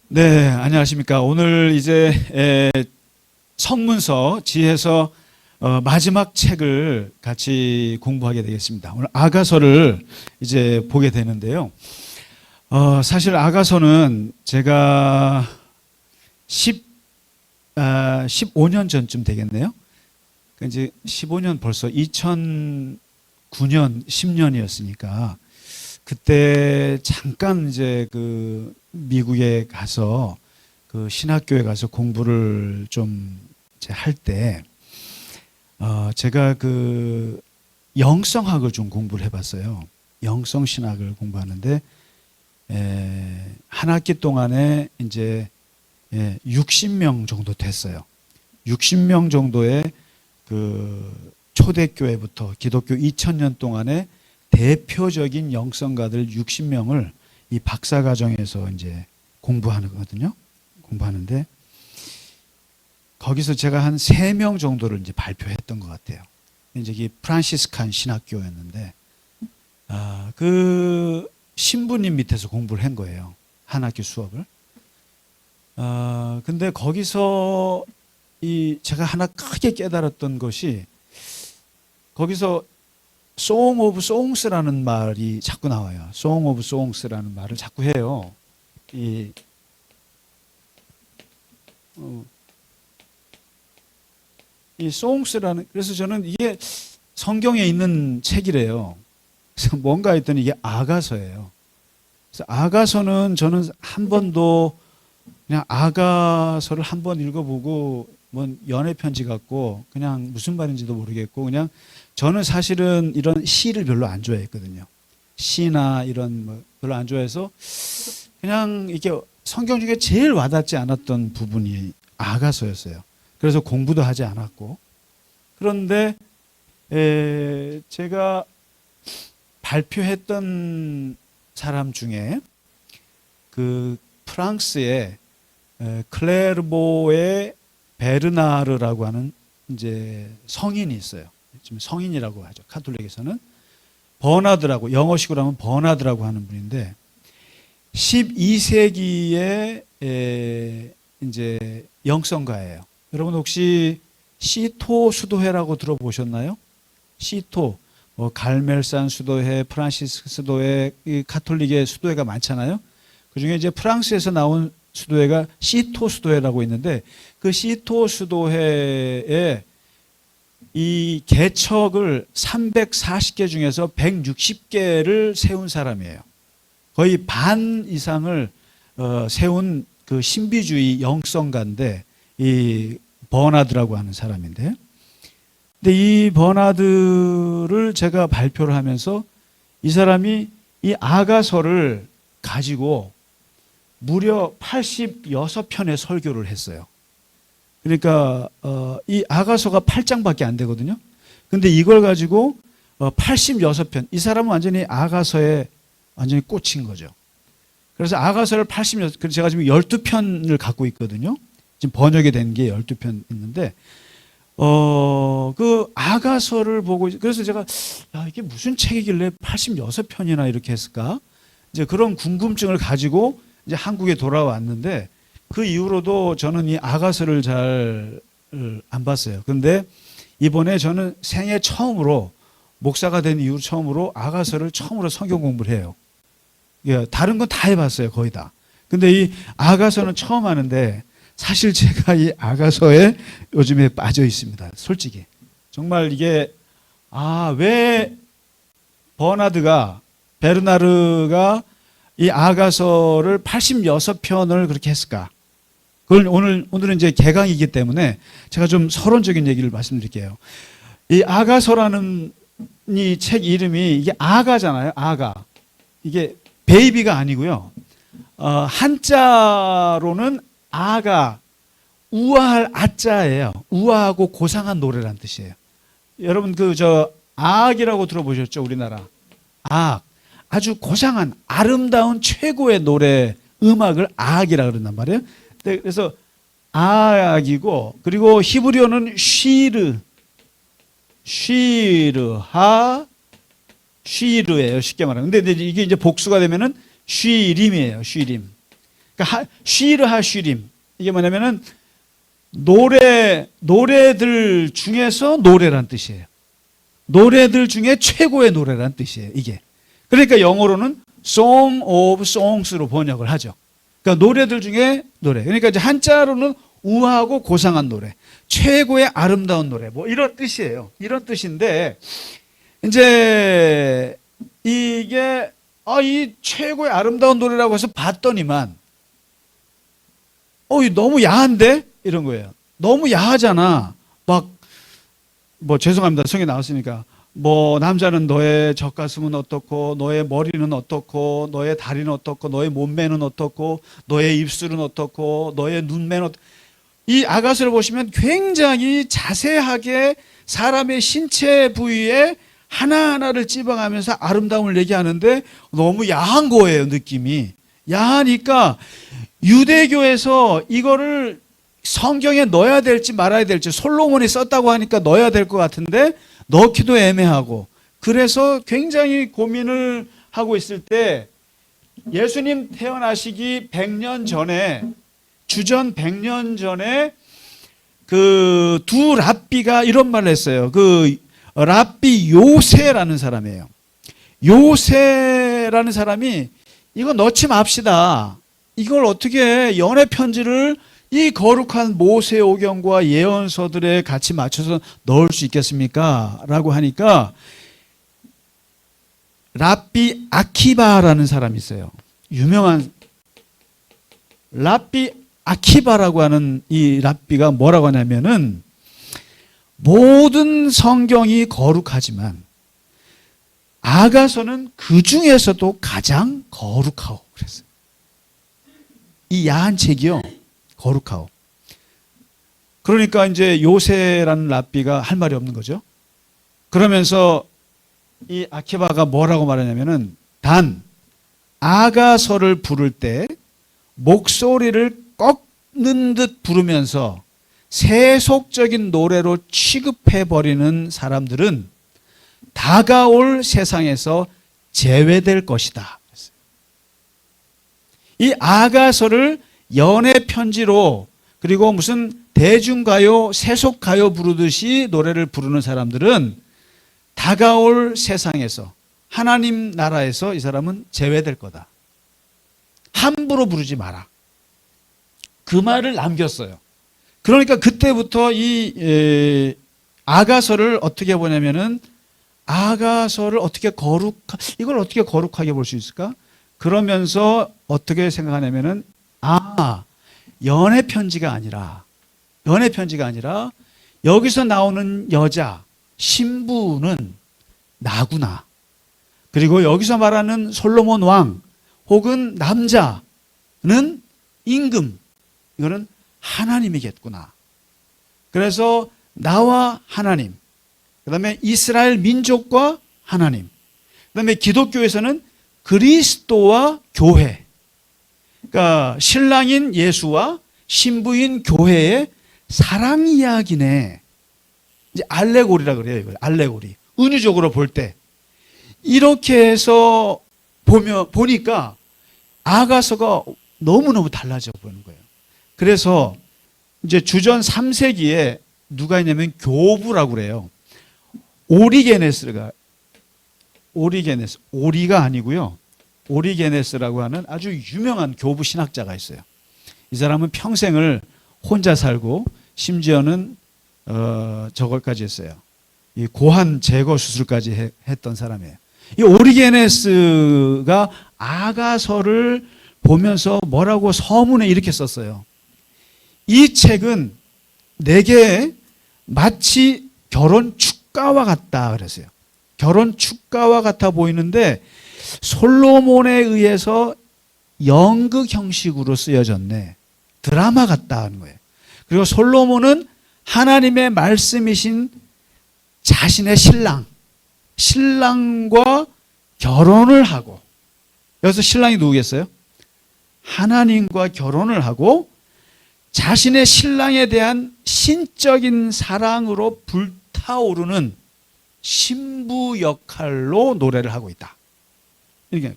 네, 안녕하십니까. 오늘 이제 성문서 지혜서 마지막 책을 같이 공부하게 되겠습니다. 오늘 아가서를 이제 보게 되는데요. 사실 아가서는 제가 15년 전쯤 되겠네요. 이제 15년 벌써 2009년, 10년이었으니까 그때 잠깐 이제 그 미국에 가서 그 신학교에 가서 공부를 좀 할 때 제가 그 영성학을 좀 공부를 해봤어요. 영성 신학을 공부하는데 한 학기 동안에 이제 60명 정도 됐어요. 60명 정도의 그 초대교회부터 기독교 2000년 동안에 대표적인 영성가들 60명을 이 박사과정에서 이제 공부하거든요. 공부하는데 거기서 제가 한 3명 정도를 이제 발표했던 것 같아요. 이제 이 프란시스칸 신학교였는데 그 신부님 밑에서 공부를 한 거예요. 한 학기 수업을. 근데 거기서 제가 하나 크게 깨달았던 것이 거기서 Song of Songs라는 말이 자꾸 나와요. Song of Songs라는 말을 자꾸 해요. 이 Songs라는, 그래서 저는 이게 성경에 있는 책이래요. 그래서 뭔가 했더니 이게 아가서예요. 그래서 아가서는 저는 한 번도 그냥 아가서를 한 번 읽어보고 뭔 연애 편지 같고 그냥 무슨 말인지도 모르겠고 그냥 저는 사실은 이런 시를 별로 안 좋아했거든요. 시나 이런 뭐 별로 안 좋아해서 그냥 이게 성경 중에 제일 와닿지 않았던 부분이 아가서였어요. 그래서 공부도 하지 않았고 그런데 제가 발표했던 사람 중에 그 프랑스의 클레르보의 베르나르라고 하는 이제 성인이 있어요. 지금 성인이라고 하죠. 카톨릭에서는 버나드라고, 영어식으로 하면 버나드라고 하는 분인데 12세기에 이제 영성가예요. 여러분 혹시 시토 수도회라고 들어보셨나요? 시토, 뭐 갈멜산 수도회, 프란시스크 수도회, 이 카톨릭의 수도회가 많잖아요. 그 중에 이제 프랑스에서 나온 수도회가 시토 수도회라고 있는데 그 시토 수도회에 이 개척을 340개 중에서 160개를 세운 사람이에요. 거의 반 이상을 세운 그 신비주의 영성가인데 이 버나드라고 하는 사람인데 근데 이 버나드를 제가 발표를 하면서 이 사람이 이 아가서를 가지고 무려 86편의 설교를 했어요. 그러니까 이 아가서가 8장밖에 안 되거든요. 근데 이걸 가지고 86편. 이 사람은 완전히 아가서에 완전히 꽂힌 거죠. 그래서 아가서를 86, 그래서 제가 지금 12편을 갖고 있거든요. 지금 번역이 된 게 12편 있는데 그 아가서를 보고 그래서 제가 이게 무슨 책이길래 86편이나 이렇게 했을까? 이제 그런 궁금증을 가지고 이제 한국에 돌아왔는데 그 이후로도 저는 이 아가서를 잘 안 봤어요. 그런데 이번에 저는 생애 처음으로 목사가 된 이후 처음으로 아가서를 처음으로 성경 공부를 해요. 예, 다른 건 다 해봤어요. 거의 다. 근데 이 아가서는 처음 하는데 사실 제가 이 아가서에 요즘에 빠져 있습니다. 솔직히. 정말 이게 왜 베르나르가 이 아가서를 86편을 그렇게 했을까? 그걸 오늘은 이제 개강이기 때문에 제가 좀 서론적인 얘기를 말씀드릴게요. 이 아가서라는 이 책 이름이 이게 아가잖아요. 아가. 이게 베이비가 아니고요. 한자로는 아가, 우아할 아자예요. 우아하고 고상한 노래란 뜻이에요. 여러분 아악이라고 들어보셨죠? 우리나라. 아악. 아주 고상한 아름다운 최고의 노래 음악을 아악이라고 그런단 말이에요. 그래서 아악이고 그리고 히브리어는 쉬르예요. 쉽게 말하면. 근데 이게 이제 복수가 되면은 쉬림이에요. 쉬림. 그러니까 쉬르 하쉬림, 이게 뭐냐면은 노래들 중에서 노래란 뜻이에요. 노래들 중에 최고의 노래란 뜻이에요, 이게. 그러니까 영어로는 Song of Songs로 번역을 하죠. 그러니까 노래들 중에 노래. 그러니까 이제 한자로는 우아하고 고상한 노래, 최고의 아름다운 노래, 뭐 이런 뜻이에요. 이런 뜻인데, 이제 이게 이 최고의 아름다운 노래라고 해서 봤더니만 이거 너무 야한데? 이런 거예요. 너무 야하잖아. 막 뭐 죄송합니다. 성에 나왔으니까 뭐 남자는 너의 젖가슴은 어떻고, 너의 머리는 어떻고, 너의 다리는 어떻고, 너의 몸매는 어떻고, 너의 입술은 어떻고, 너의 눈매는 어떻고. 이 아가서를 보시면 굉장히 자세하게 사람의 신체 부위에 하나하나를 찝어가면서 아름다움을 얘기하는데 너무 야한 거예요, 느낌이. 야하니까 유대교에서 이거를 성경에 넣어야 될지 말아야 될지, 솔로몬이 썼다고 하니까 넣어야 될 것 같은데 넣기도 애매하고, 그래서 굉장히 고민을 하고 있을 때 예수님 태어나시기 100년 전에, 주전 100년 전에 그 두 랍비가 이런 말을 했어요. 그 랍비 요세라는 사람이에요. 요세라는 사람이 이거 넣지 맙시다. 이걸 어떻게 연애 편지를 이 거룩한 모세오경과 예언서들에 같이 맞춰서 넣을 수 있겠습니까? 라고 하니까 랍비 아키바라는 사람이 있어요. 유명한 랍비 아키바라고 하는 이 랍비가 뭐라고 하냐면은, 모든 성경이 거룩하지만 아가서는 그 중에서도 가장 거룩하오 그랬어요. 이 야한 책이요, 거룩하오. 그러니까 이제 요세라는 랍비가 할 말이 없는 거죠. 그러면서 이 아키바가 뭐라고 말하냐면은, 단 아가서를 부를 때 목소리를 꺾는 듯 부르면서 세속적인 노래로 취급해버리는 사람들은 다가올 세상에서 제외될 것이다. 이 아가서를 연애 편지로, 그리고 무슨 대중가요, 세속가요 부르듯이 노래를 부르는 사람들은 다가올 세상에서, 하나님 나라에서 이 사람은 제외될 거다. 함부로 부르지 마라. 그 말을 남겼어요. 그러니까 그때부터 이 아가서를 어떻게 보냐면은, 아가서를 어떻게 이걸 어떻게 거룩하게 볼 수 있을까? 그러면서 어떻게 생각하냐면은, 연애 편지가 아니라 여기서 나오는 여자, 신부는 나구나. 그리고 여기서 말하는 솔로몬 왕 혹은 남자는 임금, 이거는 하나님이겠구나. 그래서 나와 하나님, 그 다음에 이스라엘 민족과 하나님, 그 다음에 기독교에서는 그리스도와 교회, 그러니까 신랑인 예수와 신부인 교회의 사랑 이야기네. 이제 알레고리라 그래요. 이걸 알레고리. 은유적으로 볼 때 이렇게 해서 보니까 아가서가 너무너무 달라져 보이는 거예요. 그래서 이제 주전 3세기에 누가 있냐면 교부라고 그래요. 오리게네스가, 오리가 아니고요. 오리게네스라고 하는 아주 유명한 교부 신학자가 있어요. 이 사람은 평생을 혼자 살고 심지어는 저걸까지 했어요. 이 고환 제거 수술까지 했던 사람이에요. 이 오리게네스가 아가서를 보면서 뭐라고 서문에 이렇게 썼어요. 이 책은 내게 마치 결혼 축가와 같다 그랬어요. 결혼 축가와 같아 보이는데 솔로몬에 의해서 연극 형식으로 쓰여졌네. 드라마 같다 하는 거예요. 그리고 솔로몬은 하나님의 말씀이신 자신의 신랑과 결혼을 하고, 여기서 신랑이 누구겠어요? 하나님과 결혼을 하고 자신의 신랑에 대한 신적인 사랑으로 불타오르는 신부 역할로 노래를 하고 있다. 이렇게.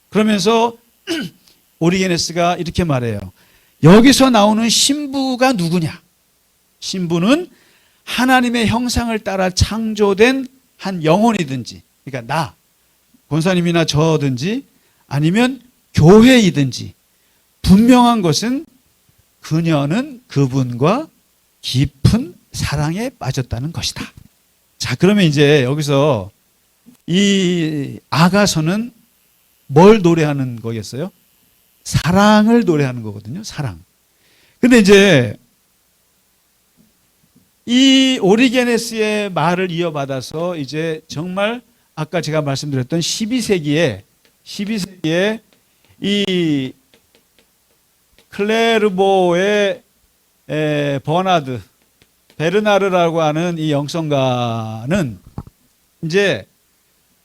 그러면서 오리게네스가 이렇게 말해요. 여기서 나오는 신부가 누구냐? 신부는 하나님의 형상을 따라 창조된 한 영혼이든지, 그러니까 나, 권사님이나 저든지 아니면 교회이든지 분명한 것은 그녀는 그분과 깊은 사랑에 빠졌다는 것이다. 자, 그러면 이제 여기서 이 아가서는 뭘 노래하는 거겠어요? 사랑을 노래하는 거거든요. 사랑. 근데 이제 이 오리게네스의 말을 이어받아서 이제 정말 아까 제가 말씀드렸던 12세기에 이 클레르보의 버나드 베르나르라고 하는 이 영성가는 이제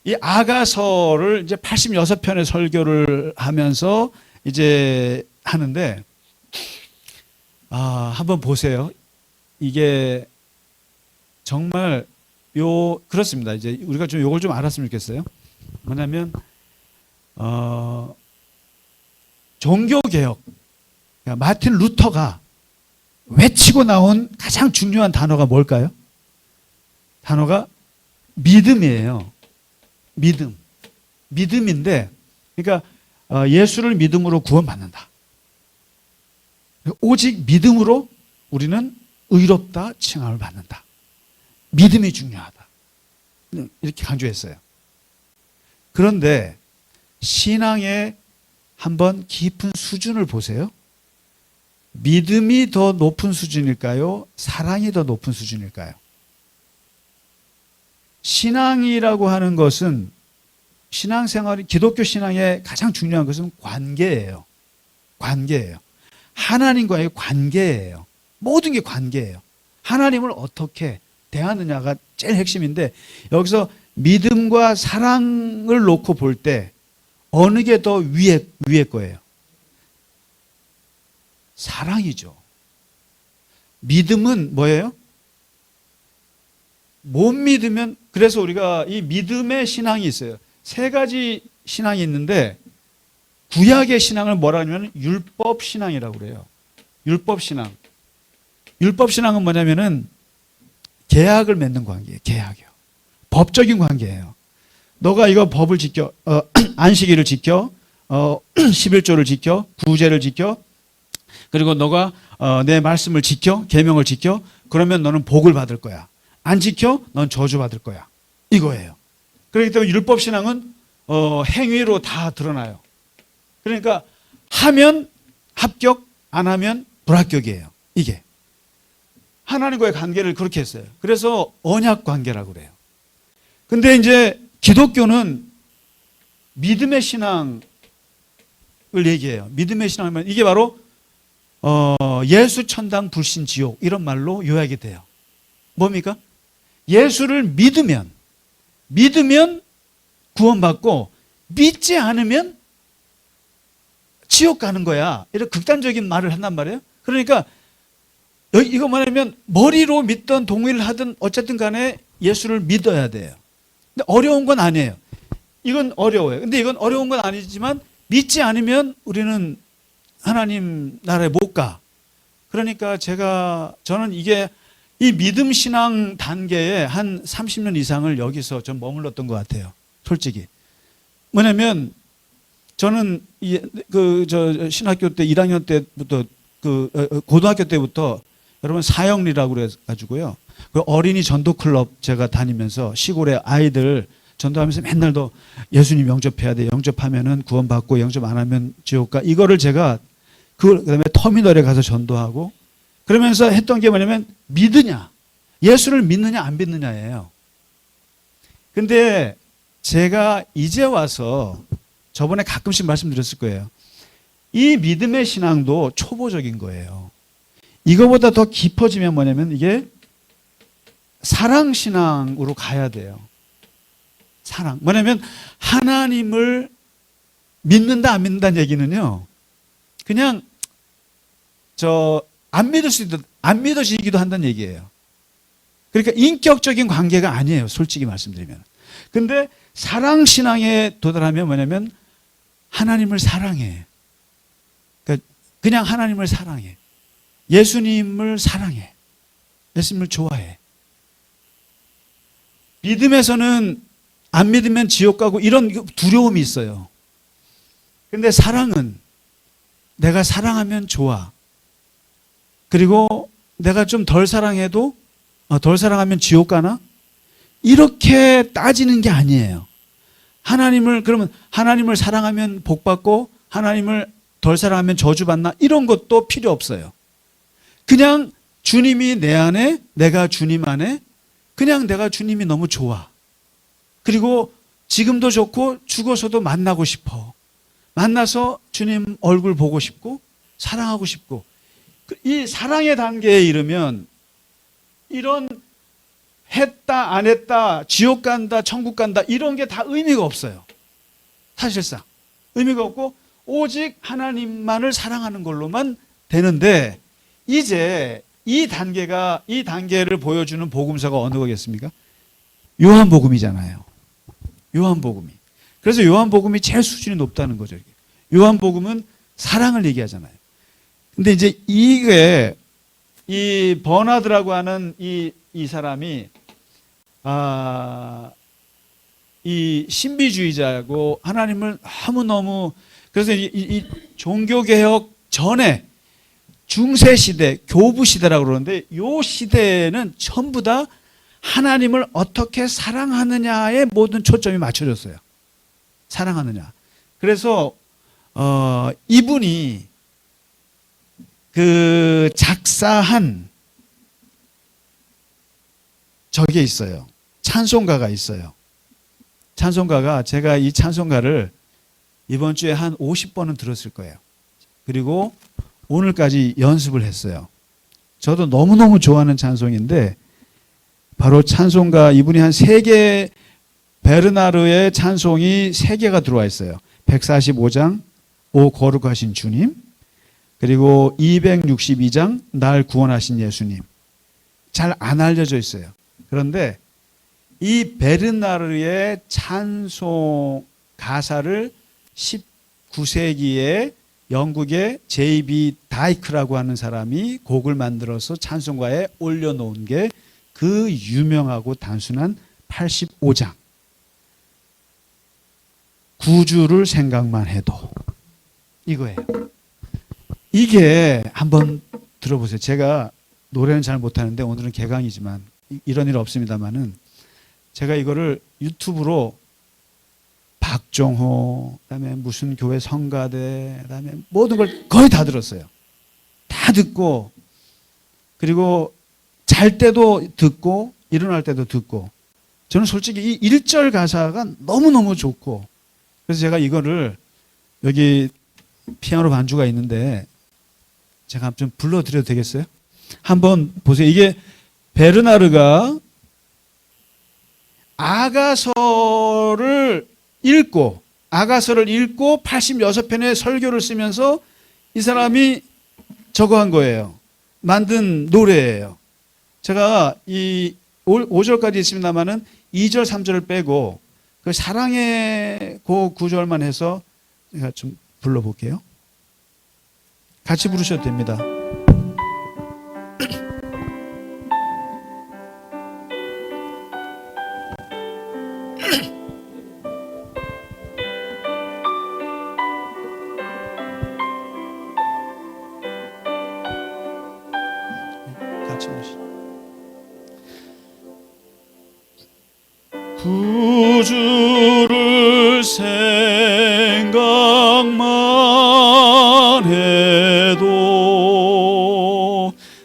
이 아가서를 이제 86편의 설교를 하면서 이제 하는데, 한번 보세요. 이게 정말 그렇습니다. 이제 우리가 좀 요걸 좀 알았으면 좋겠어요. 뭐냐면, 종교개혁, 그러니까 마틴 루터가 외치고 나온 가장 중요한 단어가 뭘까요? 단어가 믿음이에요. 믿음인데, 그러니까 예수를 믿음으로 구원받는다. 오직 믿음으로 우리는 의롭다 칭함을 받는다. 믿음이 중요하다. 이렇게 강조했어요. 그런데 신앙의 한번 깊은 수준을 보세요. 믿음이 더 높은 수준일까요? 사랑이 더 높은 수준일까요? 신앙이라고 하는 것은 신앙생활이 기독교 신앙의 가장 중요한 것은 관계예요. 관계예요. 하나님과의 관계예요. 모든 게 관계예요. 하나님을 어떻게 대하느냐가 제일 핵심인데, 여기서 믿음과 사랑을 놓고 볼 때 어느 게 더 위에 거예요? 사랑이죠. 믿음은 뭐예요? 못 믿으면, 그래서 우리가 이 믿음의 신앙이 있어요. 세 가지 신앙이 있는데, 구약의 신앙을 뭐라 하냐면 율법 신앙이라고 그래요. 율법 신앙. 율법 신앙은 뭐냐면은 계약을 맺는 관계예요. 계약이요. 법적인 관계예요. 너가 이거 법을 지켜, 안식일을 지켜, 11조를 지켜, 구제를 지켜, 그리고 너가 내 말씀을 지켜, 계명을 지켜, 그러면 너는 복을 받을 거야. 안 지켜, 넌 저주 받을 거야. 이거예요. 그렇기 때문에 율법 신앙은 행위로 다 드러나요. 그러니까 하면 합격, 안 하면 불합격이에요. 이게 하나님과의 관계를 그렇게 했어요. 그래서 언약 관계라고 그래요. 근데 이제 기독교는 믿음의 신앙을 얘기해요. 믿음의 신앙이면 이게 바로 예수 천당 불신 지옥 이런 말로 요약이 돼요. 뭡니까? 예수를 믿으면 구원받고 믿지 않으면 지옥 가는 거야. 이런 극단적인 말을 한단 말이에요. 그러니까 이거 뭐냐면 머리로 믿던 동의를 하든 어쨌든 간에 예수를 믿어야 돼요. 근데 어려운 건 아니에요. 이건 어려워요. 근데 이건 어려운 건 아니지만 믿지 않으면 우리는 하나님 나라에 못 가. 그러니까 저는 이게 이 믿음 신앙 단계에 한 30년 이상을 여기서 좀 머물렀던 것 같아요. 솔직히. 뭐냐면 저는 신학교 때 1학년 때부터 고등학교 때부터 여러분 사형리라고 그래가지고요. 그 어린이 전도 클럽 제가 다니면서 시골에 아이들 전도하면서 맨날 도 예수님 영접해야 돼. 영접하면은 구원받고 영접 안 하면 지옥 가. 이거를 제가 그다음에 터미널에 가서 전도하고 그러면서 했던 게 뭐냐면 믿으냐. 예수를 믿느냐 안 믿느냐예요. 근데 제가 이제 와서 저번에 가끔씩 말씀드렸을 거예요. 이 믿음의 신앙도 초보적인 거예요. 이거보다 더 깊어지면 뭐냐면 이게 사랑 신앙으로 가야 돼요. 사랑. 뭐냐면 하나님을 믿는다 안 믿는다는 얘기는요. 그냥 안 믿어지기도 한다는 얘기예요. 그러니까 인격적인 관계가 아니에요. 솔직히 말씀드리면. 근데 사랑 신앙에 도달하면 뭐냐면 하나님을 사랑해. 그냥 하나님을 사랑해. 예수님을 사랑해. 예수님을 좋아해. 믿음에서는 안 믿으면 지옥 가고 이런 두려움이 있어요. 근데 사랑은 내가 사랑하면 좋아. 그리고 내가 좀 덜 사랑해도 덜 사랑하면 지옥 가나? 이렇게 따지는 게 아니에요. 그러면 하나님을 사랑하면 복 받고 하나님을 덜 사랑하면 저주받나? 이런 것도 필요 없어요. 그냥 주님이 내 안에, 내가 주님 안에, 그냥 내가 주님이 너무 좋아. 그리고 지금도 좋고 죽어서도 만나고 싶어. 만나서 주님 얼굴 보고 싶고 사랑하고 싶고. 이 사랑의 단계에 이르면 이런 했다 안 했다 지옥 간다 천국 간다 이런 게 다 의미가 없어요. 사실상 의미가 없고 오직 하나님만을 사랑하는 걸로만 되는데, 이제 이 단계를 보여주는 복음서가 어느 거겠습니까? 요한복음이잖아요. 요한복음이. 그래서 요한복음이 제일 수준이 높다는 거죠. 요한복음은 사랑을 얘기하잖아요. 근데 이제 이게 이 버나드라고 하는 이 사람이 이 신비주의자고 하나님을 너무너무, 그래서 이 종교개혁 전에 중세시대, 교부시대라고 그러는데 이 시대에는 전부 다 하나님을 어떻게 사랑하느냐에 모든 초점이 맞춰졌어요. 사랑하느냐. 그래서 이분이 그 작사한 저게 있어요. 찬송가가 있어요. 찬송가가, 제가 이 찬송가를 이번 주에 한 50번은 들었을 거예요. 그리고 오늘까지 연습을 했어요. 저도 너무너무 좋아하는 찬송인데, 바로 찬송가, 이분이 한 3개, 베르나르의 찬송이 3개가 들어와 있어요. 145장 오 거룩하신 주님, 그리고 262장 날 구원하신 예수님. 잘 안 알려져 있어요. 그런데 이 베르나르의 찬송 가사를 19세기에 영국의 J.B. 다이크라고 하는 사람이 곡을 만들어서 찬송가에 올려놓은 게 그 유명하고 단순한 85장. 구주를 생각만 해도, 이거예요. 이게 한번 들어보세요. 제가 노래는 잘 못하는데 오늘은 개강이지만 이런 일 없습니다만은, 제가 이거를 유튜브로 박종호, 그다음에 무슨 교회 성가대, 그다음에 모든 걸 거의 다 들었어요. 다 듣고, 그리고 잘 때도 듣고 일어날 때도 듣고. 저는 솔직히 이 1절 가사가 너무너무 좋고, 그래서 제가 이거를, 여기 피아노 반주가 있는데 제가 좀 불러드려도 되겠어요? 한번 보세요. 이게 베르나르가 아가서를 읽고 86편의 설교를 쓰면서 이 사람이 저거 한 거예요. 만든 노래예요. 제가 이 5절까지 있습니다만은 2절, 3절을 빼고 그 사랑의 그 9절만 해서 제가 좀 불러볼게요. 같이 부르셔도 됩니다. 같이 부르시죠. 구주를 생각만 해도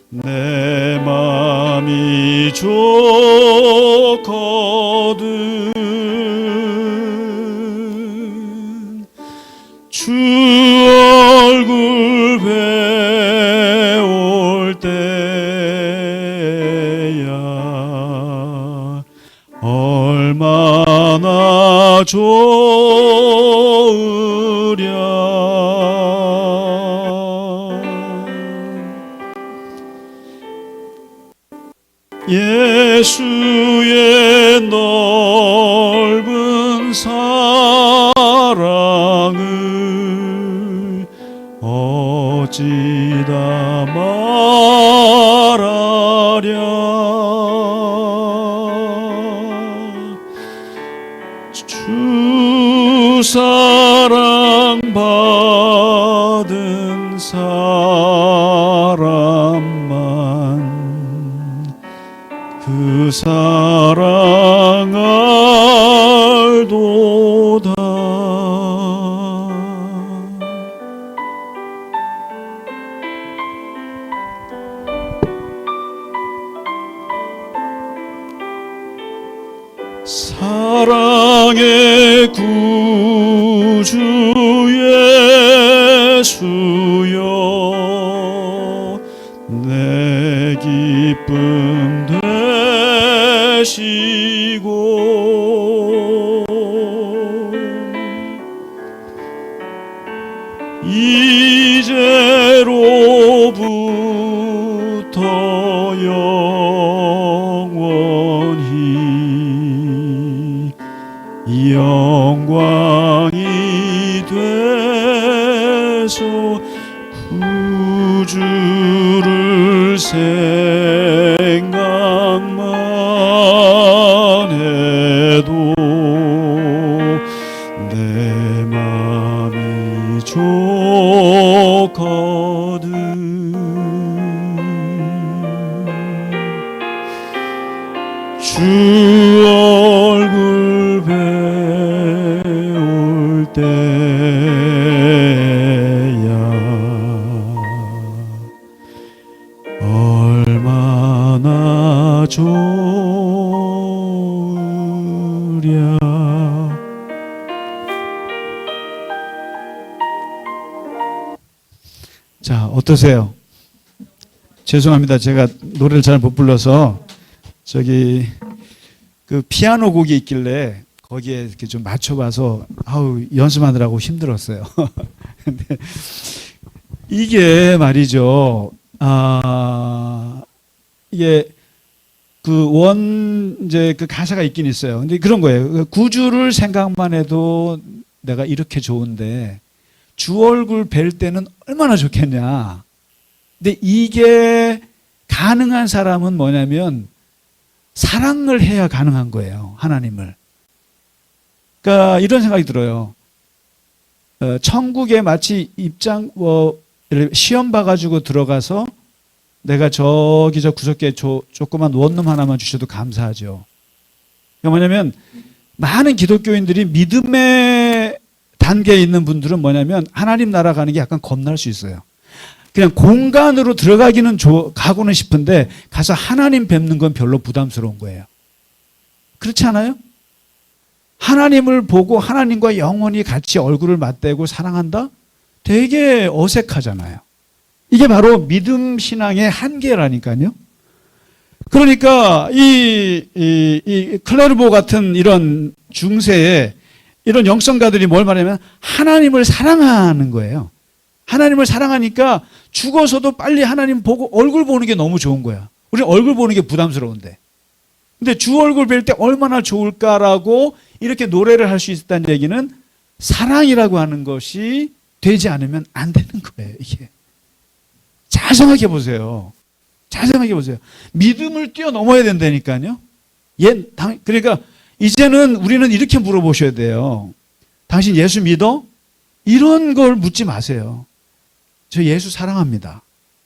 내 맘이 좋거든. 주 얼굴 배울 때야 얼마나 좋으랴. 예수의 넓은 사랑을 어찌다 말하랴. 주 사랑 받은 사람만 그 사랑 알도다. 사랑의 구주 예수여 내 기쁨 되시고 이제로부터 영원히 영광이 되소. 구주를 생각만 해도 내 맘이 좋거든. 주 얼굴 배울 때야 얼마나 좋으랴. 자, 어떠세요? 죄송합니다. 제가 노래를 잘 못 불러서 저기 그 피아노 곡이 있길래 거기에 이렇게 좀 맞춰봐서 연습하느라고 힘들었어요. 근데 이게 말이죠. 이게 이제 그 가사가 있긴 있어요. 근데 그런 거예요. 구주를 생각만 해도 내가 이렇게 좋은데 주 얼굴 뵐 때는 얼마나 좋겠냐. 근데 이게 가능한 사람은 뭐냐면 사랑을 해야 가능한 거예요. 하나님을. 그러니까 이런 생각이 들어요. 천국에 마치 시험 봐가지고 들어가서 내가 저기 저 구석에 조그만 원룸 하나만 주셔도 감사하죠. 그러니까 뭐냐면 많은 기독교인들이 믿음의 단계에 있는 분들은 뭐냐면 하나님 나라 가는 게 약간 겁날 수 있어요. 그냥 공간으로 들어가기는 가고는 싶은데 가서 하나님 뵙는 건 별로 부담스러운 거예요. 그렇지 않아요? 하나님을 보고 하나님과 영원히 같이 얼굴을 맞대고 사랑한다? 되게 어색하잖아요. 이게 바로 믿음 신앙의 한계라니까요. 그러니까 이 클레르보 같은 이런 중세에 이런 영성가들이 뭘 말하냐면 하나님을 사랑하는 거예요. 하나님을 사랑하니까 죽어서도 빨리 하나님 보고 얼굴 보는 게 너무 좋은 거야. 우리는 얼굴 보는 게 부담스러운데. 근데 주 얼굴 뵐 때 얼마나 좋을까라고 이렇게 노래를 할 수 있다는 얘기는 사랑이라고 하는 것이 되지 않으면 안 되는 거예요, 이게. 잘 생각해 보세요. 잘 생각해 보세요. 믿음을 뛰어넘어야 된다니까요. 그러니까 이제는 우리는 이렇게 물어보셔야 돼요. 당신 예수 믿어? 이런 걸 묻지 마세요. 저 예수 사랑합니다.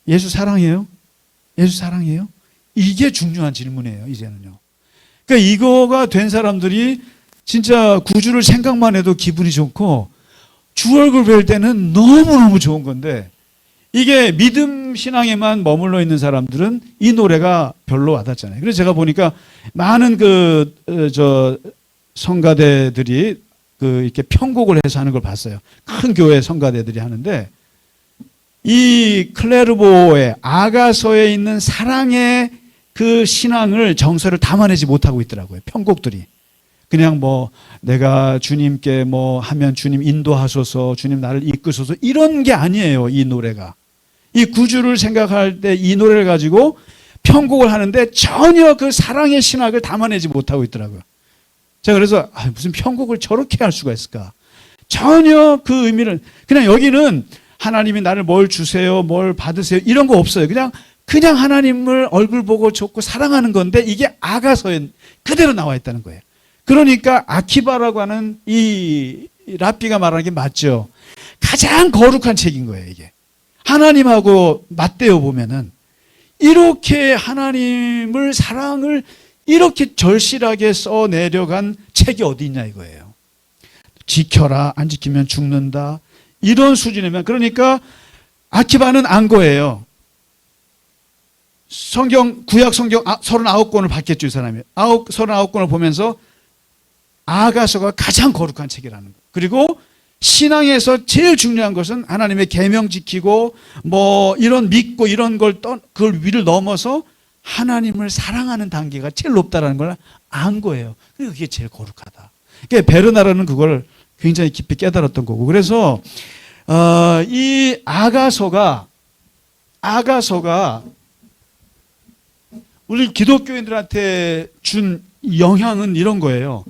예수 사랑해요? 예수 사랑해요? 이게 중요한 질문이에요, 이제는요. 그러니까 이거가 된 사람들이 진짜 구주를 생각만 해도 기분이 좋고 주 얼굴 뵐 때는 너무너무 좋은 건데 이게 믿음 신앙에만 머물러 있는 사람들은 이 노래가 별로 와닿잖아요. 그래서 제가 보니까 많은 성가대들이 이렇게 편곡을 해서 하는 걸 봤어요. 큰 교회 성가대들이 하는데 이 클레르보의 아가서에 있는 사랑의 그 신앙을 정서를 담아내지 못하고 있더라고요. 편곡들이. 그냥 내가 주님께 하면 주님 인도하소서, 주님 나를 이끄소서 이런 게 아니에요. 이 노래가. 이 구주를 생각할 때 이 노래를 가지고 편곡을 하는데 전혀 그 사랑의 신학을 담아내지 못하고 있더라고요. 제가 그래서 무슨 편곡을 저렇게 할 수가 있을까? 전혀 그 의미를 그냥 여기는 하나님이 나를 뭘 주세요, 뭘 받으세요 이런 거 없어요. 그냥 하나님을 얼굴 보고 좋고 사랑하는 건데 이게 아가서에 그대로 나와 있다는 거예요. 그러니까 아키바라고 하는 이 랍비가 말하는 게 맞죠. 가장 거룩한 책인 거예요, 이게. 하나님하고 맞대어 보면은 이렇게 하나님을 사랑을 이렇게 절실하게 써내려간 책이 어디 있냐 이거예요. 지켜라, 안 지키면 죽는다. 이런 수준이면, 그러니까 아키바는 안 거예요. 구약 성경 39권을 받겠죠, 이 사람이. 39권을 보면서 아가서가 가장 거룩한 책이라는 거. 그리고 신앙에서 제일 중요한 것은 하나님의 계명 지키고 뭐 이런 믿고 이런 그걸 위를 넘어서 하나님을 사랑하는 단계가 제일 높다라는 걸 안 거예요. 그리고 그게 제일 거룩하다. 그러니까 베르나르는 그걸 굉장히 깊이 깨달았던 거고. 그래서 이 아가서가 우리 기독교인들한테 준 영향은 이런 거예요.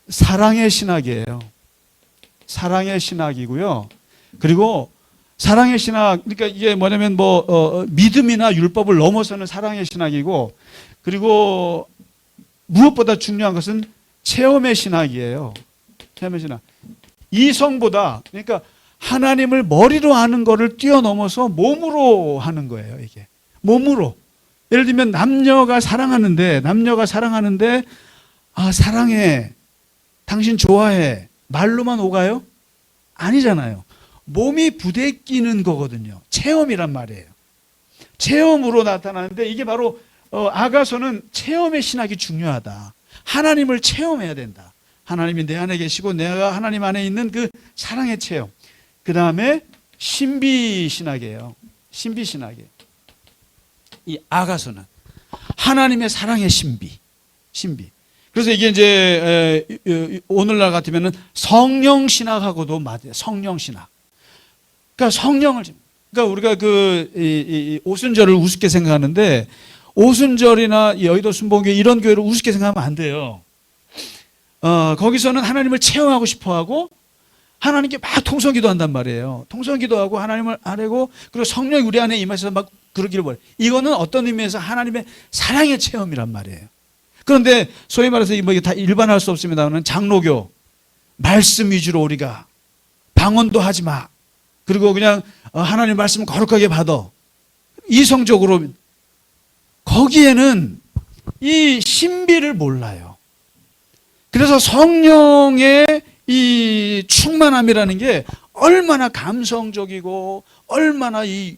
사랑의 신학이에요. 사랑의 신학이고요. 그리고 사랑의 신학, 그러니까 이게 뭐냐면 믿음이나 율법을 넘어서는 사랑의 신학이고, 그리고 무엇보다 중요한 것은 체험의 신학이에요. 체험의 신학. 이성보다, 그러니까 하나님을 머리로 하는 거를 뛰어넘어서 몸으로 하는 거예요, 이게. 몸으로. 예를 들면 남녀가 사랑하는데 사랑해, 당신 좋아해, 말로만 오가요? 아니잖아요. 몸이 부대끼는 거거든요. 체험이란 말이에요. 체험으로 나타나는데 이게 바로 아가서는 체험의 신학이 중요하다. 하나님을 체험해야 된다. 하나님이 내 안에 계시고 내가 하나님 안에 있는 그 사랑의 체험. 그 다음에 신비 신학이에요. 신비 신학이에요. 이 아가서는 하나님의 사랑의 신비. 그래서 이게 이제 오늘날 같으면은 성령 신학하고도 맞아요. 성령 신학. 그러니까 우리가 오순절을 우습게 생각하는데 오순절이나 여의도 순복음교회 이런 교회를 우습게 생각하면 안 돼요. 거기서는 하나님을 체험하고 싶어하고 하나님께 막 통성기도한단 말이에요. 통성기도하고 하나님을 아뢰고 그리고 성령이 우리 안에 임하셔서 막 그러기를 원해요. 이거는 어떤 의미에서 하나님의 사랑의 체험이란 말이에요. 그런데 소위 말해서 이게 다 일반화할 수 없습니다만 장로교 말씀 위주로 우리가 방언도 하지 마. 그리고 그냥 하나님 말씀 거룩하게 받아. 이성적으로 거기에는 이 신비를 몰라요. 그래서 성령의 이 충만함이라는 게 얼마나 감성적이고 얼마나 이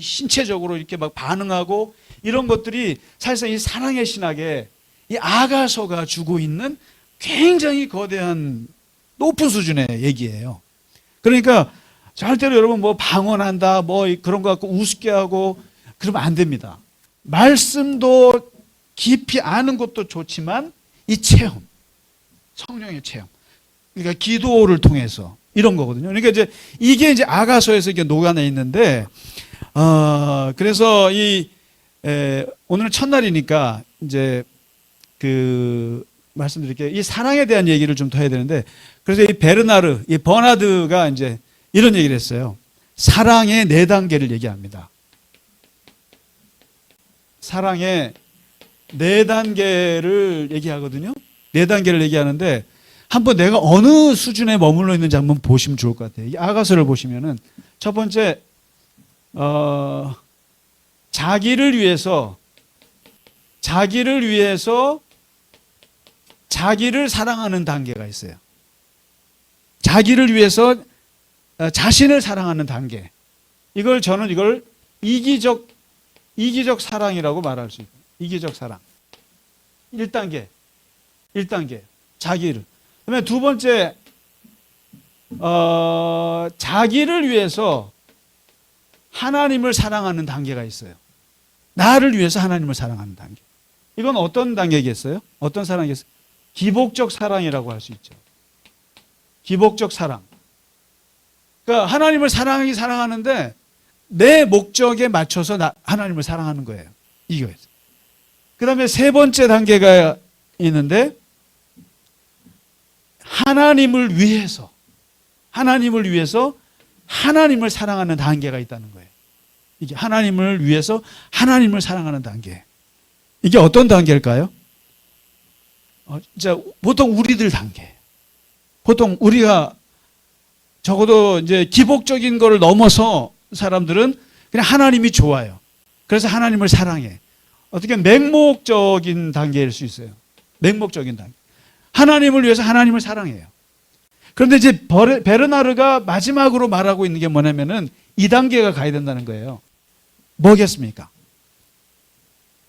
신체적으로 이렇게 막 반응하고 이런 것들이 사실상 이 사랑의 신학에 이 아가서가 주고 있는 굉장히 거대한 높은 수준의 얘기예요. 그러니까 절대로 여러분 방언한다 그런 거 갖고 우습게 하고 그러면 안 됩니다. 말씀도 깊이 아는 것도 좋지만 이 체험, 성령의 체험. 그러니까 기도를 통해서 이런 거거든요. 그러니까 이게 이제 아가서에서 이게 녹아내 있는데, 그래서 오늘은 첫날이니까 이제 말씀드릴게요. 이 사랑에 대한 얘기를 좀 더 해야 되는데, 그래서 이 버나드가 이제 이런 얘기를 했어요. 사랑의 4단계를 얘기합니다. 사랑의 4단계를 얘기하거든요. 4단계를 얘기하는데, 한번 내가 어느 수준에 머물러 있는지 한번 보시면 좋을 것 같아요. 이 아가서를 보시면은, 첫 번째, 자기를 위해서 자기를 사랑하는 단계가 있어요. 자기를 위해서 자신을 사랑하는 단계. 이걸 이기적 사랑이라고 말할 수 있어요. 이기적 사랑. 1단계. 자기를. 그다음에 두 번째, 자기를 위해서 하나님을 사랑하는 단계가 있어요. 나를 위해서 하나님을 사랑하는 단계. 이건 어떤 단계겠어요? 어떤 사랑이겠어요? 기복적 사랑이라고 할 수 있죠. 기복적 사랑. 그러니까 하나님을 사랑하는데 내 목적에 맞춰서 하나님을 사랑하는 거예요. 이거예요. 그 다음에 세 번째 단계가 있는데 하나님을 위해서 하나님을 사랑하는 단계가 있다는 거예요. 이게 하나님을 위해서 하나님을 사랑하는 단계. 이게 어떤 단계일까요? 진짜 보통 우리들 단계. 보통 우리가 적어도 이제 기복적인 거를 넘어서 사람들은 그냥 하나님이 좋아요. 그래서 하나님을 사랑해. 어떻게 맹목적인 단계일 수 있어요. 맹목적인 단계. 하나님을 위해서 하나님을 사랑해요. 그런데 이제 베르나르가 마지막으로 말하고 있는 게 뭐냐면은 이 단계가 가야 된다는 거예요. 뭐겠습니까?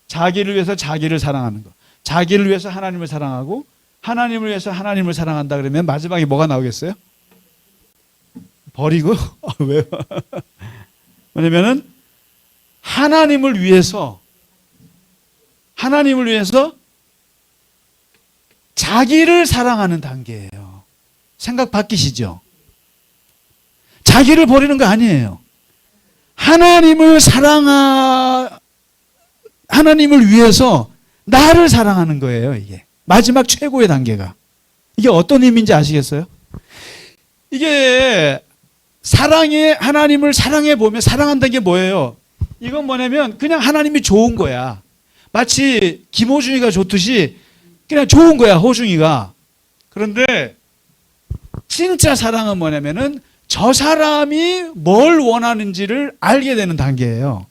자기를 위해서 자기를 사랑하는 거. 자기를 위해서 하나님을 사랑하고 하나님을 위해서 하나님을 사랑한다 그러면 마지막에 뭐가 나오겠어요? 버리고? 왜요? 왜냐면은 하나님을 위해서 자기를 사랑하는 단계예요. 생각 바뀌시죠? 자기를 버리는 거 아니에요. 하나님을 위해서 나를 사랑하는 거예요, 이게. 마지막 최고의 단계가. 이게 어떤 의미인지 아시겠어요? 이게 하나님을 사랑해 보면 사랑한다는 게 뭐예요? 이건 뭐냐면 그냥 하나님이 좋은 거야. 마치 김호중이가 좋듯이 그냥 좋은 거야, 호중이가. 그런데 진짜 사랑은 뭐냐면은 저 사람이 뭘 원하는지를 알게 되는 단계예요.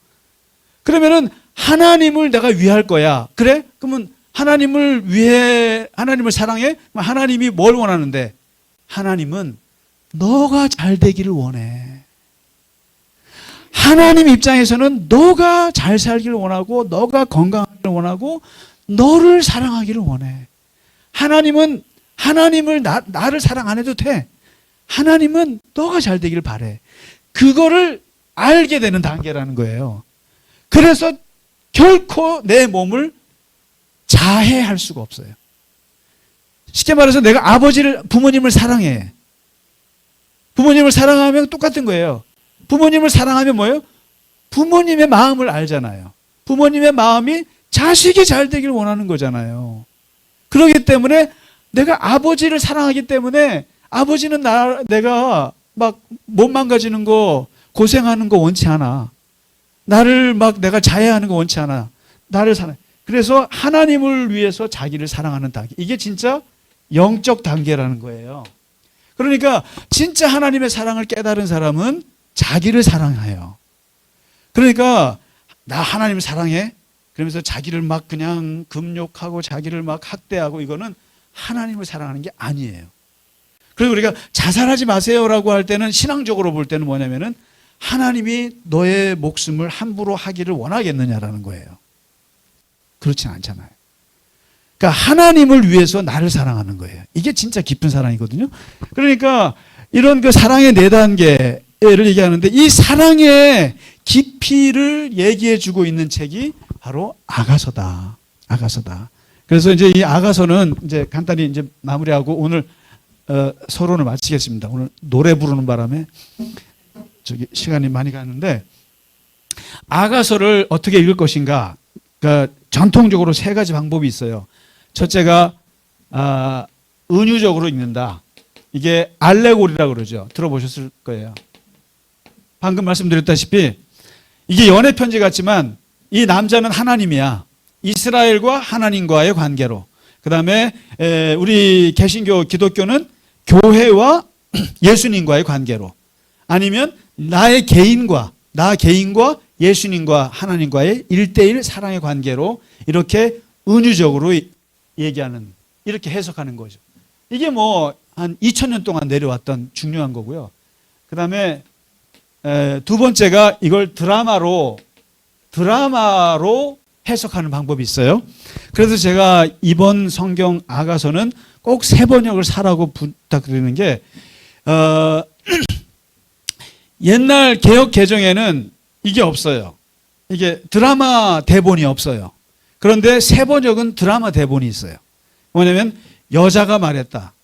그러면은 하나님을 내가 위할 거야. 그래? 그러면 하나님을 사랑해? 하나님이 뭘 원하는데? 하나님은 너가 잘 되기를 원해. 하나님 입장에서는 너가 잘 살기를 원하고 너가 건강하기를 원하고 너를 사랑하기를 원해. 하나님을 나를 사랑 안 해도 돼. 하나님은 너가 잘 되기를 바래. 그거를 알게 되는 단계라는 거예요. 그래서 결코 내 몸을 자해할 수가 없어요. 쉽게 말해서 내가 부모님을 사랑해. 부모님을 사랑하면 똑같은 거예요. 부모님을 사랑하면 뭐예요? 부모님의 마음을 알잖아요. 부모님의 마음이 자식이 잘 되기를 원하는 거잖아요. 그렇기 때문에 내가 아버지를 사랑하기 때문에 아버지는 내가 막 몸 망가지는 거, 고생하는 거 원치 않아. 나를 막 내가 자해하는 거 원치 않아. 나를 사랑해. 그래서 하나님을 위해서 자기를 사랑하는 단계. 이게 진짜 영적 단계라는 거예요. 그러니까 진짜 하나님의 사랑을 깨달은 사람은 자기를 사랑해요. 그러니까 나 하나님을 사랑해? 그러면서 자기를 막 그냥 금욕하고 자기를 막 학대하고 이거는 하나님을 사랑하는 게 아니에요. 그리고 우리가 자살하지 마세요라고 할 때는 신앙적으로 볼 때는 뭐냐면은 하나님이 너의 목숨을 함부로 하기를 원하겠느냐라는 거예요. 그렇진 않잖아요. 그러니까 하나님을 위해서 나를 사랑하는 거예요. 이게 진짜 깊은 사랑이거든요. 그러니까 이런 그 사랑의 4단계를 얘기하는데 이 사랑의 깊이를 얘기해 주고 있는 책이 바로 아가서다. 아가서다. 그래서 이제 이 아가서는 이제 간단히 이제 마무리하고 오늘 서론을 마치겠습니다. 오늘 노래 부르는 바람에 시간이 많이 갔는데 아가서를 어떻게 읽을 것인가? 그러니까 전통적으로 3가지 방법이 있어요. 첫째가 은유적으로 읽는다. 이게 알레고리라고 그러죠. 들어보셨을 거예요. 방금 말씀드렸다시피 이게 연애 편지 같지만 이 남자는 하나님이야. 이스라엘과 하나님과의 관계로. 그 다음에 우리 개신교 기독교는 교회와 예수님과의 관계로. 아니면 나 개인과 예수님과 하나님과의 1:1 사랑의 관계로 이렇게 은유적으로 얘기하는, 이렇게 해석하는 거죠. 이게 뭐 한 2000년 동안 내려왔던 중요한 거고요. 그 다음에 2번째가 이걸 드라마로 해석하는 방법이 있어요. 그래서 제가 이번 성경 아가서는 꼭 3번역을 사라고 부탁드리는 게 옛날 개역 개정에는 이게 없어요. 이게 드라마 대본이 없어요. 그런데 3번역은 드라마 대본이 있어요. 뭐냐면 여자가 말했다.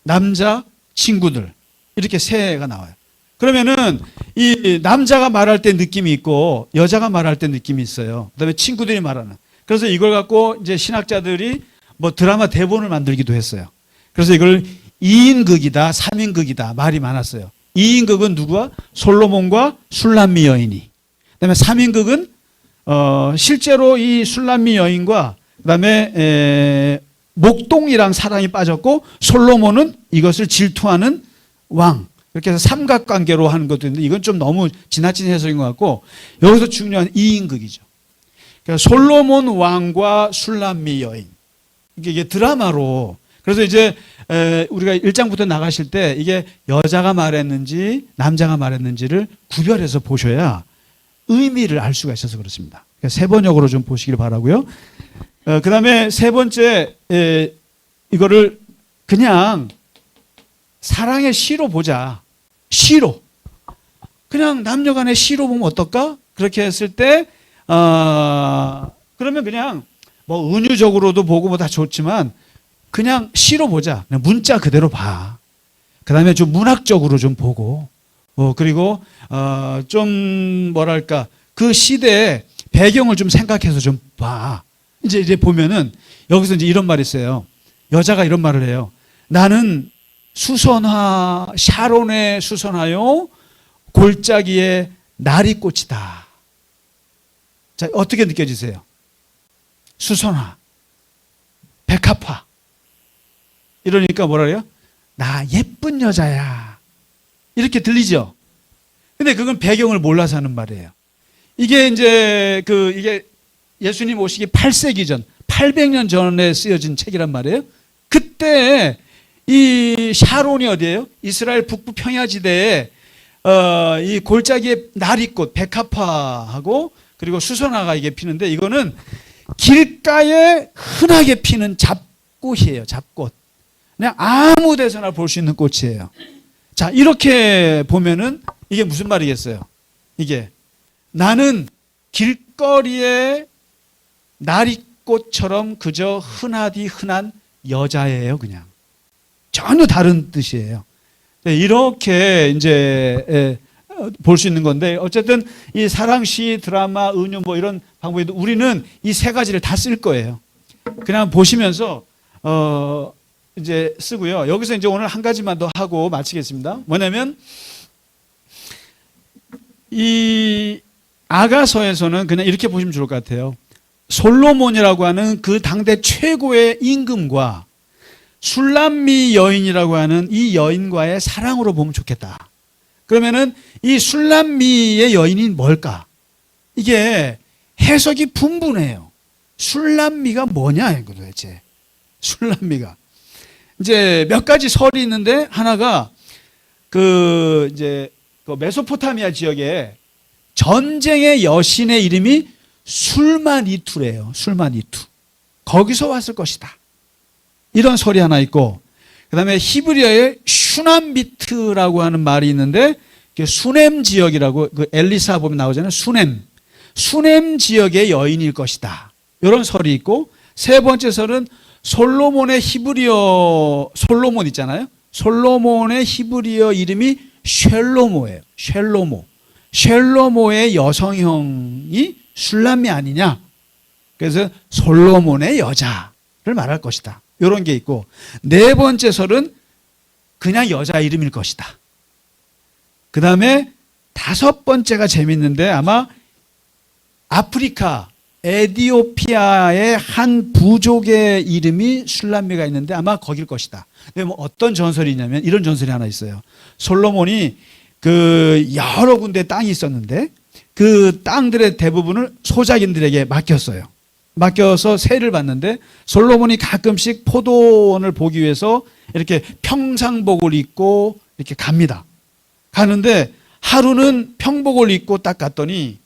남자, 친구들. 이렇게 3가 나와요. 그러면은 이 남자가 말할 때 느낌이 있고 여자가 말할 때 느낌이 있어요. 그다음에 친구들이 말하는. 그래서 이걸 갖고 이제 신학자들이 뭐 드라마 대본을 만들기도 했어요. 그래서 이걸 2인극이다, 3인극이다 말이 많았어요. 2인극은 누구와? 솔로몬과 술람미 여인이. 그다음에 3인극은 실제로 이 술람미 여인과 그다음에 목동이랑 사랑이 빠졌고 솔로몬은 이것을 질투하는 왕. 이렇게 해서 삼각관계로 하는 것도 있는데 이건 좀 너무 지나친 해석인 것 같고 여기서 중요한 2인극이죠. 그러니까 솔로몬 왕과 술람미 여인. 이게 드라마로 그래서 이제 우리가 1장부터 나가실 때 이게 여자가 말했는지 남자가 말했는지를 구별해서 보셔야 의미를 알 수가 있어서 그렇습니다. 그러니까 세 번역으로 좀 보시길 바라고요. 그 다음에 세 번째 이거를 그냥 사랑의 시로 보자. 시로. 그냥 남녀간의 시로 보면 어떨까? 그렇게 했을 때 그러면 그냥 뭐 은유적으로도 보고 뭐 다 좋지만 그냥 시로 보자. 그냥 문자 그대로 봐. 그 다음에 좀 문학적으로 좀 보고 그리고 좀 뭐랄까 그 시대의 배경을 좀 생각해서 좀 봐. 이제 보면은 여기서 이제 이런 말이 있어요. 여자가 이런 말을 해요. 나는 수선화 샤론의 수선화요 골짜기에 나리꽃이다. 자, 어떻게 느껴지세요? 수선화, 백합화. 이러니까 뭐라 그래요? 나 예쁜 여자야. 이렇게 들리죠? 근데 그건 배경을 몰라서 하는 말이에요. 이게 이제 이게 예수님 오시기 8세기 전, 800년 전에 쓰여진 책이란 말이에요. 그때 이 샤론이 어디예요? 이스라엘 북부 평야지대에 이 골짜기에 나리꽃, 백합화하고 그리고 수선화가 이게 피는데 이거는 길가에 흔하게 피는 잡꽃이에요. 잡꽃. 그냥 아무 데서나 볼 수 있는 꽃이에요. 자, 이렇게 보면은 이게 무슨 말이겠어요? 이게 나는 길거리에 나리꽃처럼 그저 흔하디 흔한 여자예요, 그냥. 전혀 다른 뜻이에요. 이렇게 이제 볼 수 있는 건데 어쨌든 이 사랑시, 드라마, 은유 뭐 이런 방법에도 우리는 이 세 가지를 다 쓸 거예요. 그냥 보시면서 이제 쓰고요. 여기서 이제 오늘 한 가지만 더 하고 마치겠습니다. 뭐냐면 이 아가서에서는 그냥 이렇게 보시면 좋을 것 같아요. 솔로몬이라고 하는 그 당대 최고의 임금과 술람미 여인이라고 하는 이 여인과의 사랑으로 보면 좋겠다. 그러면은 이 술람미의 여인이 뭘까? 이게 해석이 분분해요. 술람미가 뭐냐 이거 도대체. 술람미가 이제 몇 가지 설이 있는데 하나가 이제 메소포타미아 지역에 전쟁의 여신의 이름이 술마니투래요. 술마니투. 거기서 왔을 것이다. 이런 설이 하나 있고, 그 다음에 히브리어에 슈남비트라고 하는 말이 있는데, 수넴 지역이라고, 엘리사 보면 나오잖아요. 수넴 지역의 여인일 것이다. 이런 설이 있고, 세 번째 설은 솔로몬의 히브리어, 솔로몬 있잖아요. 솔로몬의 히브리어 이름이 쉘로모예요. 쉘로모의 여성형이 술람미 아니냐. 그래서 솔로몬의 여자를 말할 것이다. 이런 게 있고, 네 번째 설은 그냥 여자 이름일 것이다. 그 다음에 다섯 번째가 재밌는데 아마 아프리카 에디오피아의 한 부족의 이름이 술람미가 있는데 아마 거길 것이다. 근데 뭐 어떤 전설이 있냐면 이런 전설이 하나 있어요. 솔로몬이 여러 군데 땅이 있었는데 그 땅들의 대부분을 소작인들에게 맡겼어요. 맡겨서 세를 받는데 솔로몬이 가끔씩 포도원을 보기 위해서 이렇게 평상복을 입고 이렇게 갑니다. 가는데 하루는 평복을 입고 딱 갔더니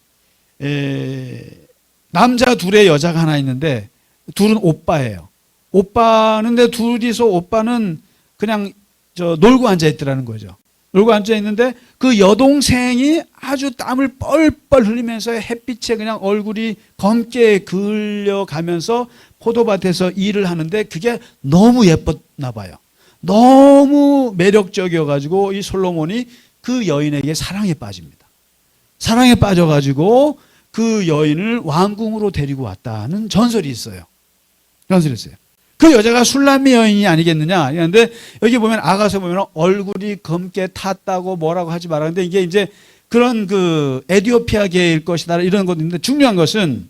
남자 둘에 여자가 하나 있는데 둘은 오빠예요. 오빠는데 둘이서 오빠는 그냥 놀고 앉아 있더라는 거죠. 놀고 앉아 있는데 그 여동생이 아주 땀을 뻘뻘 흘리면서 햇빛에 그냥 얼굴이 검게 그을려가면서 포도밭에서 일을 하는데 그게 너무 예뻤나 봐요. 너무 매력적이어가지고 이 솔로몬이 그 여인에게 사랑에 빠집니다. 사랑에 빠져가지고 그 여인을 왕궁으로 데리고 왔다는 전설이 있어요. 전설이 있어요. 그 여자가 술람미 여인이 아니겠느냐. 그런데 여기 보면 아가서 보면 얼굴이 검게 탔다고 뭐라고 하지 말아. 근데 이게 이제 그런 그 에디오피아계일 것이다 이런 것인데 중요한 것은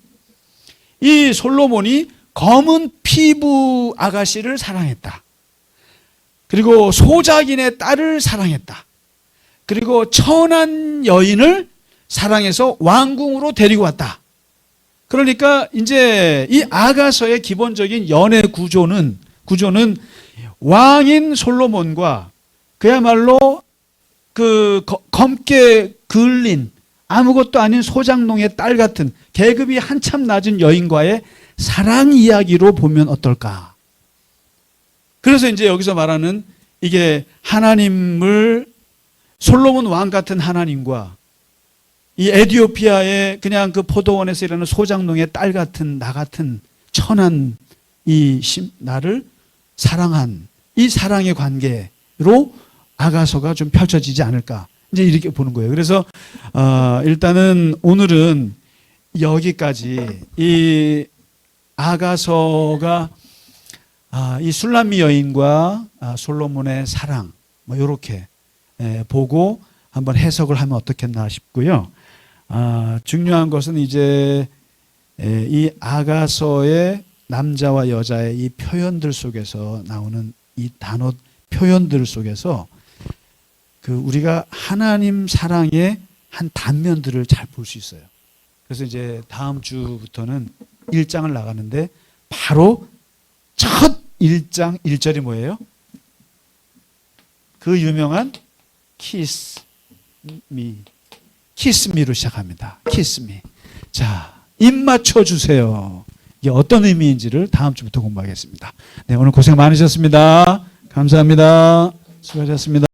이 솔로몬이 검은 피부 아가씨를 사랑했다. 그리고 소작인의 딸을 사랑했다. 그리고 천한 여인을 사랑해서 왕궁으로 데리고 왔다. 그러니까 이제 이 아가서의 기본적인 연애 구조는 왕인 솔로몬과 그야말로 그 검게 그을린 아무것도 아닌 소장농의 딸 같은 계급이 한참 낮은 여인과의 사랑 이야기로 보면 어떨까? 그래서 이제 여기서 말하는 이게 하나님을 솔로몬 왕 같은 하나님과 이 에디오피아의 그냥 그 포도원에서 일하는 소장농의 딸 같은 나 같은 천한 나를 사랑한 이 사랑의 관계로 아가서가 좀 펼쳐지지 않을까 이제 이렇게 보는 거예요. 그래서 일단은 오늘은 여기까지 이 아가서가 이 술람미 여인과 솔로몬의 사랑 뭐 이렇게 보고 한번 해석을 하면 어떻겠나 싶고요. 중요한 것은 이제 이 아가서의 남자와 여자의 이 표현들 속에서 나오는 이 단어 표현들 속에서 그 우리가 하나님 사랑의 한 단면들을 잘 볼 수 있어요. 그래서 이제 다음 주부터는 1장을 나가는데 바로 첫 1장 1절이 뭐예요? 그 유명한 키스 미로 시작합니다. 키스 미. 자, 입 맞춰 주세요. 이게 어떤 의미인지를 다음 주부터 공부하겠습니다. 네, 오늘 고생 많으셨습니다. 감사합니다. 수고하셨습니다.